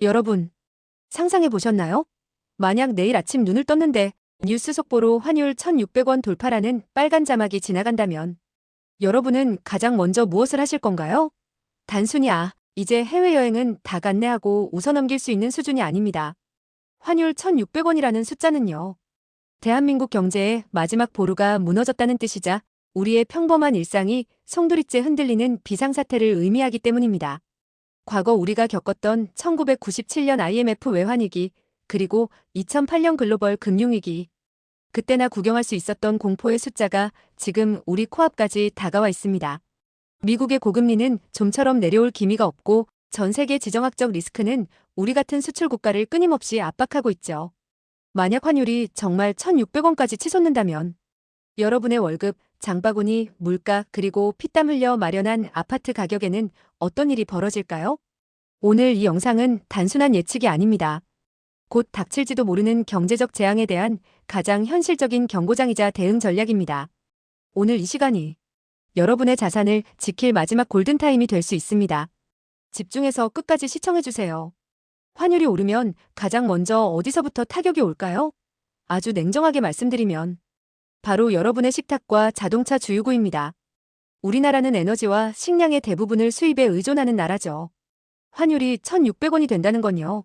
여러분, 상상해 보셨나요? 만약 내일 아침 눈을 떴는데 뉴스 속보로 환율 1,600원 돌파라는 빨간 자막이 지나간다면 여러분은 가장 먼저 무엇을 하실 건가요? 단순히 이제 해외여행은 다 갔네 하고 웃어넘길 수 있는 수준이 아닙니다. 환율 1,600원이라는 숫자는요, 대한민국 경제의 마지막 보루가 무너졌다는 뜻이자 우리의 평범한 일상이 송두리째 흔들리는 비상사태를 의미하기 때문입니다. 과거 우리가 겪었던 1997년 IMF 외환위기, 그리고 2008년 글로벌 금융위기, 그때나 구경할 수 있었던 공포의 숫자가 지금 우리 코앞까지 다가와 있습니다. 미국의 고금리는 좀처럼 내려올 기미가 없고 전 세계 지정학적 리스크는 우리 같은 수출 국가를 끊임없이 압박하고 있죠. 만약 환율이 정말 1,600원까지 치솟는다면 여러분의 월급, 장바구니, 물가, 그리고 피땀 흘려 마련한 아파트 가격에는 어떤 일이 벌어질까요? 오늘 이 영상은 단순한 예측이 아닙니다. 곧 닥칠지도 모르는 경제적 재앙에 대한 가장 현실적인 경고장이자 대응 전략입니다. 오늘 이 시간이 여러분의 자산을 지킬 마지막 골든타임이 될 수 있습니다. 집중해서 끝까지 시청해주세요. 환율이 오르면 가장 먼저 어디서부터 타격이 올까요? 아주 냉정하게 말씀드리면 바로 여러분의 식탁과 자동차 주유구입니다. 우리나라는 에너지와 식량의 대부분을 수입에 의존하는 나라죠. 환율이 1,600원이 된다는 건요,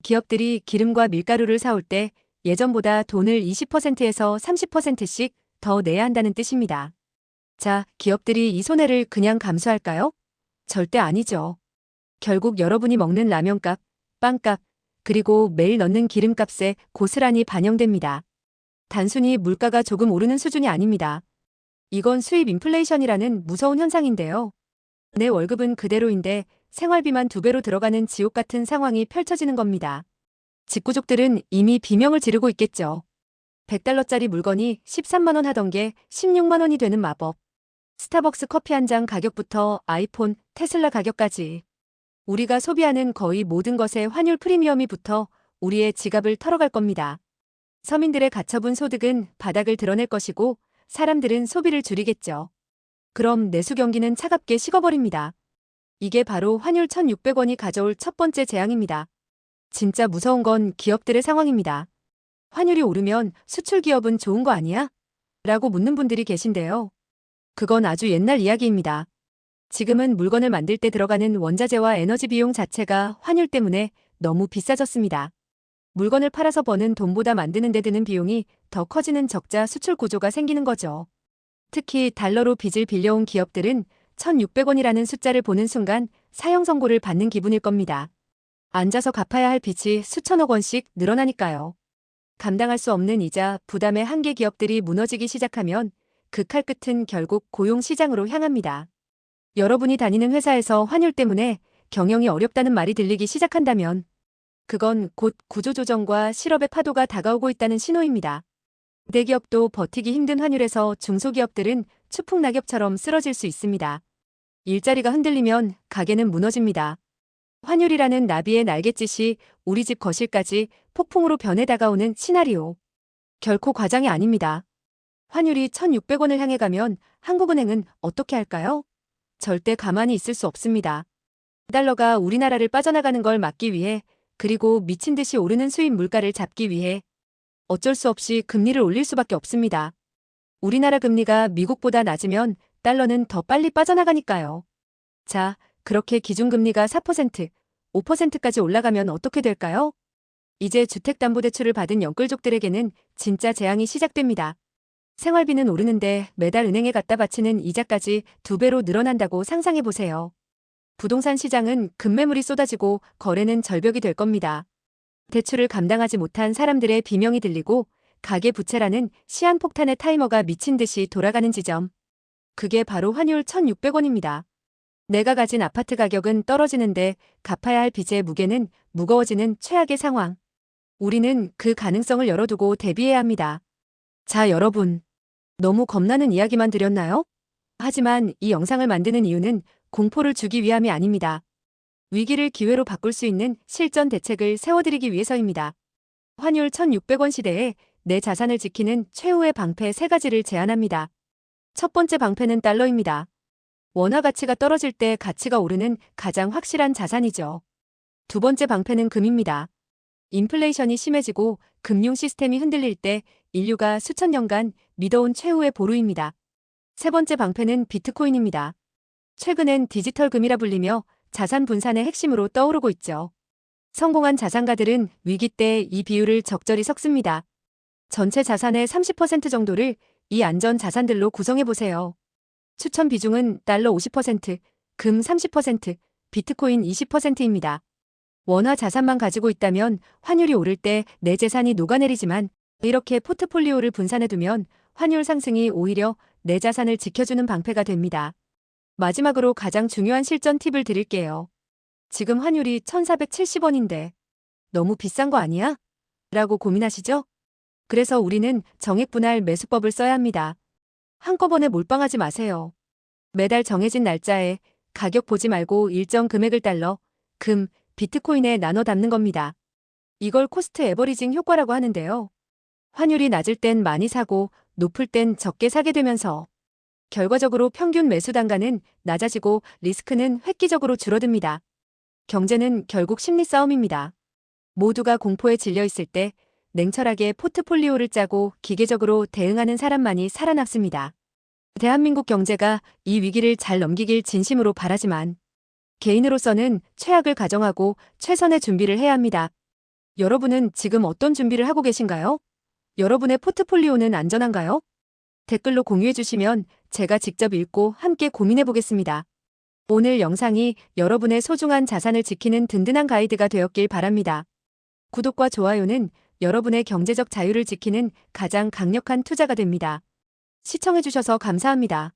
기업들이 기름과 밀가루를 사올 때 예전보다 돈을 20%에서 30%씩 더 내야 한다는 뜻입니다. 자, 기업들이 이 손해를 그냥 감수할까요? 절대 아니죠. 결국 여러분이 먹는 라면값, 빵값, 그리고 매일 넣는 기름값에 고스란히 반영됩니다. 단순히 물가가 조금 오르는 수준이 아닙니다. 이건 수입 인플레이션이라는 무서운 현상인데요. 내 월급은 그대로인데 생활비만 2배로 들어가는 지옥 같은 상황이 펼쳐지는 겁니다. 직구족들은 이미 비명을 지르고 있겠죠. 100달러짜리 물건이 13만 원 하던 게 16만 원이 되는 마법. 스타벅스 커피 한 잔 가격부터 아이폰, 테슬라 가격까지. 우리가 소비하는 거의 모든 것에 환율 프리미엄이 붙어 우리의 지갑을 털어갈 겁니다. 서민들의 가처분 소득은 바닥을 드러낼 것이고 사람들은 소비를 줄이겠죠. 그럼 내수 경기는 차갑게 식어버립니다. 이게 바로 환율 1,600원이 가져올 첫 번째 재앙입니다. 진짜 무서운 건 기업들의 상황입니다. 환율이 오르면 수출 기업은 좋은 거 아니야? 라고 묻는 분들이 계신데요. 그건 아주 옛날 이야기입니다. 지금은 물건을 만들 때 들어가는 원자재와 에너지 비용 자체가 환율 때문에 너무 비싸졌습니다. 물건을 팔아서 버는 돈보다 만드는 데 드는 비용이 더 커지는 적자 수출 구조가 생기는 거죠. 특히 달러로 빚을 빌려온 기업들은 1,600원이라는 숫자를 보는 순간 사형 선고를 받는 기분일 겁니다. 앉아서 갚아야 할 빚이 수천억 원씩 늘어나니까요. 감당할 수 없는 이자, 부담에 한계 기업들이 무너지기 시작하면 그 칼끝은 결국 고용 시장으로 향합니다. 여러분이 다니는 회사에서 환율 때문에 경영이 어렵다는 말이 들리기 시작한다면 그건 곧 구조조정과 실업의 파도가 다가오고 있다는 신호입니다. 대기업도 버티기 힘든 환율에서 중소기업들은 추풍낙엽처럼 쓰러질 수 있습니다. 일자리가 흔들리면 가게는 무너집니다. 환율이라는 나비의 날갯짓이 우리 집 거실까지 폭풍으로 변해 다가오는 시나리오. 결코 과장이 아닙니다. 환율이 1,600원을 향해 가면 한국은행은 어떻게 할까요? 절대 가만히 있을 수 없습니다. 달러가 우리나라를 빠져나가는 걸 막기 위해, 그리고 미친 듯이 오르는 수입 물가를 잡기 위해 어쩔 수 없이 금리를 올릴 수밖에 없습니다. 우리나라 금리가 미국보다 낮으면 달러는 더 빨리 빠져나가니까요. 자, 그렇게 기준금리가 4%, 5%까지 올라가면 어떻게 될까요? 이제 주택담보대출을 받은 영끌족들에게는 진짜 재앙이 시작됩니다. 생활비는 오르는데 매달 은행에 갖다 바치는 이자까지 2배로 늘어난다고 상상해보세요. 부동산 시장은 급매물이 쏟아지고 거래는 절벽이 될 겁니다. 대출을 감당하지 못한 사람들의 비명이 들리고 가계 부채라는 시한폭탄의 타이머가 미친 듯이 돌아가는 지점. 그게 바로 환율 1,600원입니다. 내가 가진 아파트 가격은 떨어지는데 갚아야 할 빚의 무게는 무거워지는 최악의 상황. 우리는 그 가능성을 열어두고 대비해야 합니다. 자, 여러분. 너무 겁나는 이야기만 드렸나요? 하지만 이 영상을 만드는 이유는 공포를 주기 위함이 아닙니다. 위기를 기회로 바꿀 수 있는 실전 대책을 세워드리기 위해서입니다. 환율 1,600원 시대에 내 자산을 지키는 최후의 방패 3가지를 제안합니다. 첫 번째 방패는 달러입니다. 원화 가치가 떨어질 때 가치가 오르는 가장 확실한 자산이죠. 두 번째 방패는 금입니다. 인플레이션이 심해지고 금융 시스템이 흔들릴 때 인류가 수천 년간 믿어온 최후의 보루입니다. 세 번째 방패는 비트코인입니다. 최근엔 디지털 금이라 불리며 자산 분산의 핵심으로 떠오르고 있죠. 성공한 자산가들은 위기 때 이 비율을 적절히 섞습니다. 전체 자산의 30% 정도를 이 안전 자산들로 구성해보세요. 추천 비중은 달러 50%, 금 30%, 비트코인 20%입니다. 원화 자산만 가지고 있다면 환율이 오를 때 내 재산이 녹아내리지만 이렇게 포트폴리오를 분산해두면 환율 상승이 오히려 내 자산을 지켜주는 방패가 됩니다. 마지막으로 가장 중요한 실전 팁을 드릴게요. 지금 환율이 1,470원인데 너무 비싼 거 아니야? 라고 고민하시죠? 그래서 우리는 정액분할 매수법을 써야 합니다. 한꺼번에 몰빵하지 마세요. 매달 정해진 날짜에 가격 보지 말고 일정 금액을 달러, 금, 비트코인에 나눠 담는 겁니다. 이걸 코스트 에버리징 효과라고 하는데요. 환율이 낮을 땐 많이 사고 높을 땐 적게 사게 되면서 결과적으로 평균 매수 단가는 낮아지고 리스크는 획기적으로 줄어듭니다. 경제는 결국 심리 싸움입니다. 모두가 공포에 질려 있을 때 냉철하게 포트폴리오를 짜고 기계적으로 대응하는 사람만이 살아남습니다. 대한민국 경제가 이 위기를 잘 넘기길 진심으로 바라지만 개인으로서는 최악을 가정하고 최선의 준비를 해야 합니다. 여러분은 지금 어떤 준비를 하고 계신가요? 여러분의 포트폴리오는 안전한가요? 댓글로 공유해 주시면 제가 직접 읽고 함께 고민해 보겠습니다. 오늘 영상이 여러분의 소중한 자산을 지키는 든든한 가이드가 되었길 바랍니다. 구독과 좋아요는 여러분의 경제적 자유를 지키는 가장 강력한 투자가 됩니다. 시청해 주셔서 감사합니다.